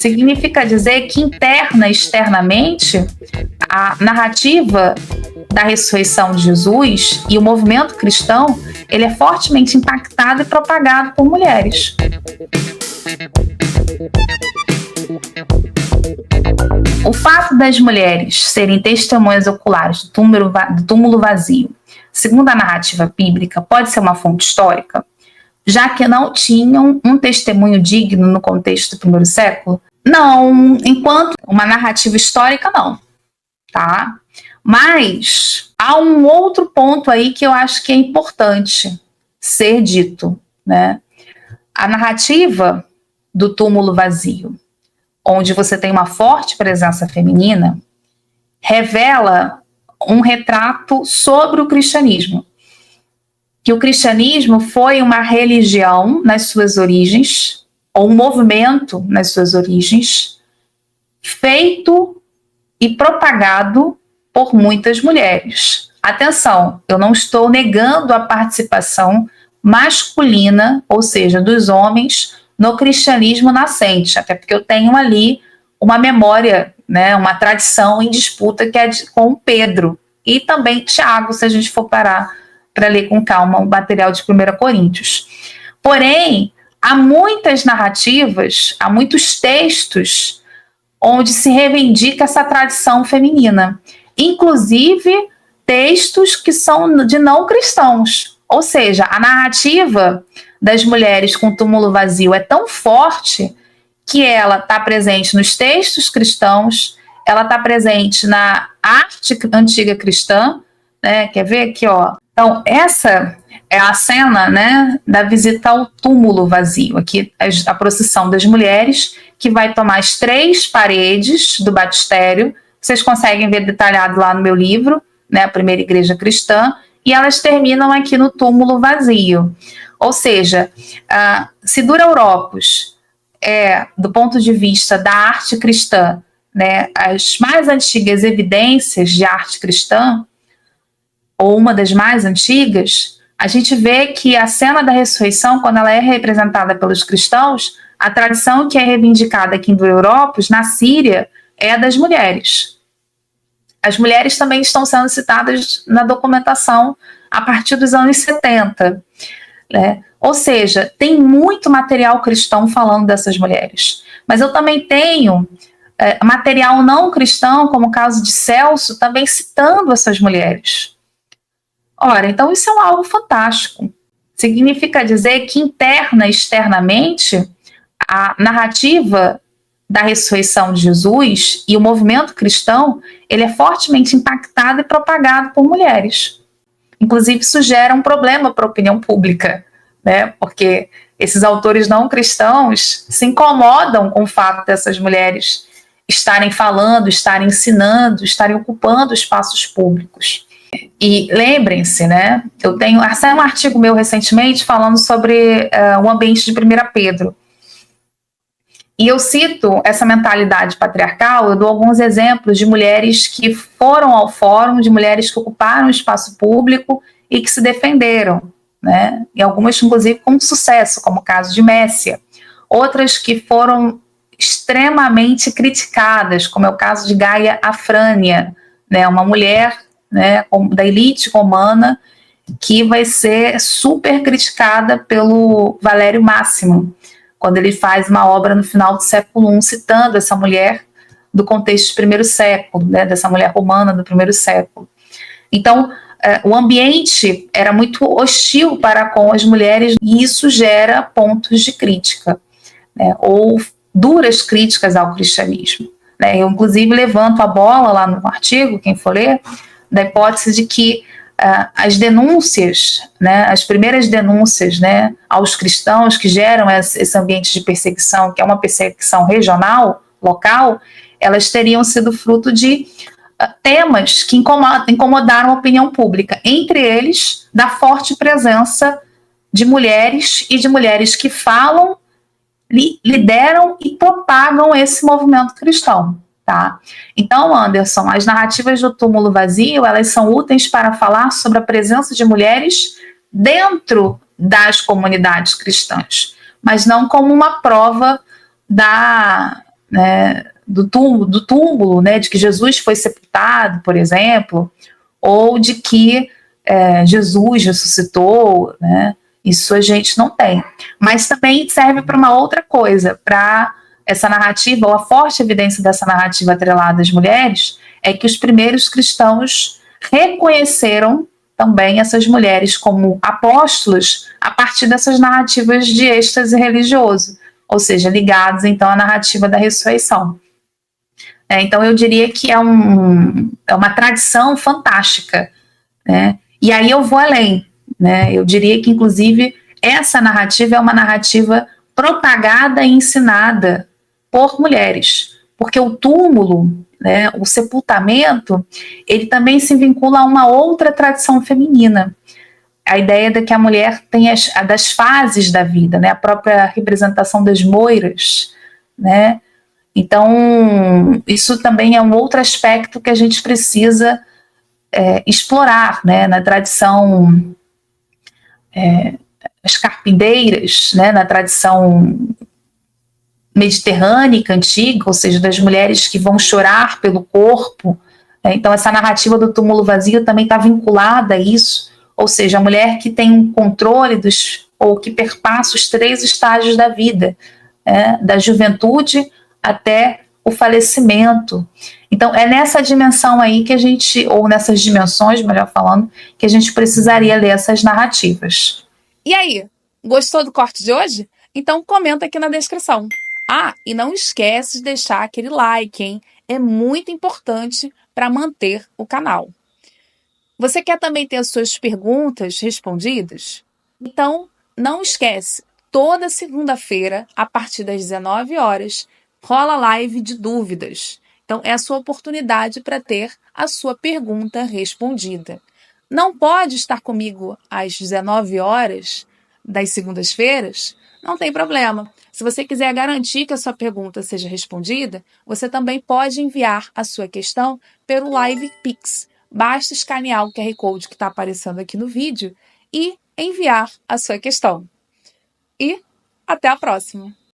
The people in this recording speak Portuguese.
Significa dizer que interna e externamente a narrativa da ressurreição de Jesus e o movimento cristão, ele é fortemente impactado e propagado por mulheres. O fato das mulheres serem testemunhas oculares do túmulo vazio, segundo a narrativa bíblica, pode ser uma fonte histórica, já que não tinham um testemunho digno no contexto do primeiro século? Não, enquanto uma narrativa histórica, não, tá? Mas há um outro ponto aí que eu acho que é importante ser dito, né? A narrativa do túmulo vazio, onde você tem uma forte presença feminina, revela um retrato sobre o cristianismo. Que o cristianismo foi uma religião nas suas origens, ou um movimento nas suas origens, feito e propagado por muitas mulheres. Atenção, eu não estou negando a participação masculina, ou seja, dos homens, no cristianismo nascente, até porque eu tenho ali uma memória, né, uma tradição em disputa que é com Pedro e também Tiago, se a gente for parar para ler com calma o material de 1 Coríntios. Porém, há muitas narrativas, há muitos textos onde se reivindica essa tradição feminina, inclusive textos que são de não cristãos, ou seja, a narrativa das mulheres com túmulo vazio é tão forte que ela está presente nos textos cristãos, ela está presente na arte antiga cristã, né? Quer ver aqui, ó? Então, essa é a cena, né, da visita ao túmulo vazio. Aqui, a procissão das mulheres, que vai tomar as 3 paredes do batistério. Vocês conseguem ver detalhado lá no meu livro, né, a primeira igreja cristã, e elas terminam aqui no túmulo vazio. Ou seja, Sidura Europos é, do ponto de vista da arte cristã, né, as mais antigas evidências de arte cristã, ou uma das mais antigas, a gente vê que a cena da ressurreição, quando ela é representada pelos cristãos, a tradição que é reivindicada aqui em Europos, na Síria, é a das mulheres. As mulheres também estão sendo citadas na documentação a partir dos anos 70. Né? Ou seja, tem muito material cristão falando dessas mulheres. Mas eu também tenho material não cristão, como o caso de Celso, também citando essas mulheres. Ora, então isso é algo fantástico. Significa dizer que interna e externamente a narrativa da ressurreição de Jesus e o movimento cristão, ele é fortemente impactado e propagado por mulheres. Inclusive, isso gera um problema para a opinião pública, né? Porque esses autores não cristãos se incomodam com o fato dessas mulheres estarem falando, estarem ensinando, estarem ocupando espaços públicos. E lembrem-se, né? Saiu um artigo meu recentemente falando sobre o ambiente de 1 Pedro. E eu cito essa mentalidade patriarcal, eu dou alguns exemplos de mulheres que foram ao fórum, de mulheres que ocuparam o espaço público e que se defenderam, né? E algumas, inclusive, com sucesso, como o caso de Messia. Outras que foram extremamente criticadas, como é o caso de Gaia Afrânia, né? Uma mulher, né, da elite romana, que vai ser super criticada pelo Valério Máximo, quando ele faz uma obra no final do século I, citando essa mulher do contexto do primeiro século, né, dessa mulher romana do primeiro século. Então, o ambiente era muito hostil para com as mulheres, e isso gera pontos de crítica, né, ou duras críticas ao cristianismo. Né. Eu, inclusive, levanto a bola lá no artigo, quem for ler, da hipótese de que as denúncias, né, as primeiras denúncias, né, aos cristãos que geram esse ambiente de perseguição, que é uma perseguição regional, local, elas teriam sido fruto de temas que incomodaram a opinião pública, entre eles da forte presença de mulheres e de mulheres que falam, lideram e propagam esse movimento cristão. Tá? Então, Anderson, as narrativas do túmulo vazio, elas são úteis para falar sobre a presença de mulheres dentro das comunidades cristãs, mas não como uma prova né, do túmulo, né, de que Jesus foi sepultado, por exemplo, ou de que Jesus ressuscitou, né? Isso a gente não tem. Mas também serve para uma outra coisa, para essa narrativa, ou a forte evidência dessa narrativa atrelada às mulheres, é que os primeiros cristãos reconheceram também essas mulheres como apóstolos a partir dessas narrativas de êxtase religioso, ou seja, ligados então à narrativa da ressurreição. Então eu diria que é uma tradição fantástica, né? E aí eu vou além, né? Eu diria que, inclusive, essa narrativa é uma narrativa propagada e ensinada por mulheres, porque o túmulo, né, o sepultamento, ele também se vincula a uma outra tradição feminina. A ideia de que a mulher tem das fases da vida, né, a própria representação das moiras, né? Então, isso também é um outro aspecto que a gente precisa explorar, né, na tradição as carpinteiras, né, na tradição mediterrânea antiga, ou seja, das mulheres que vão chorar pelo corpo. Então, essa narrativa do túmulo vazio também está vinculada a isso, ou seja, a mulher que tem um controle ou que perpassa os 3 estágios da vida, da juventude até o falecimento. Então, é nessa dimensão aí que a gente, ou nessas dimensões, melhor falando, que a gente precisaria ler essas narrativas. E aí, gostou do corte de hoje? Então comenta aqui na descrição. Ah, e não esquece de deixar aquele like, hein? É muito importante para manter o canal. Você quer também ter as suas perguntas respondidas? Então, não esquece, toda segunda-feira, a partir das 19 horas, rola live de dúvidas. Então, é a sua oportunidade para ter a sua pergunta respondida. Não pode estar comigo às 19 horas das segundas-feiras? Não tem problema. Se você quiser garantir que a sua pergunta seja respondida, você também pode enviar a sua questão pelo Live Pix. Basta escanear o QR Code que está aparecendo aqui no vídeo e enviar a sua questão. E até a próxima!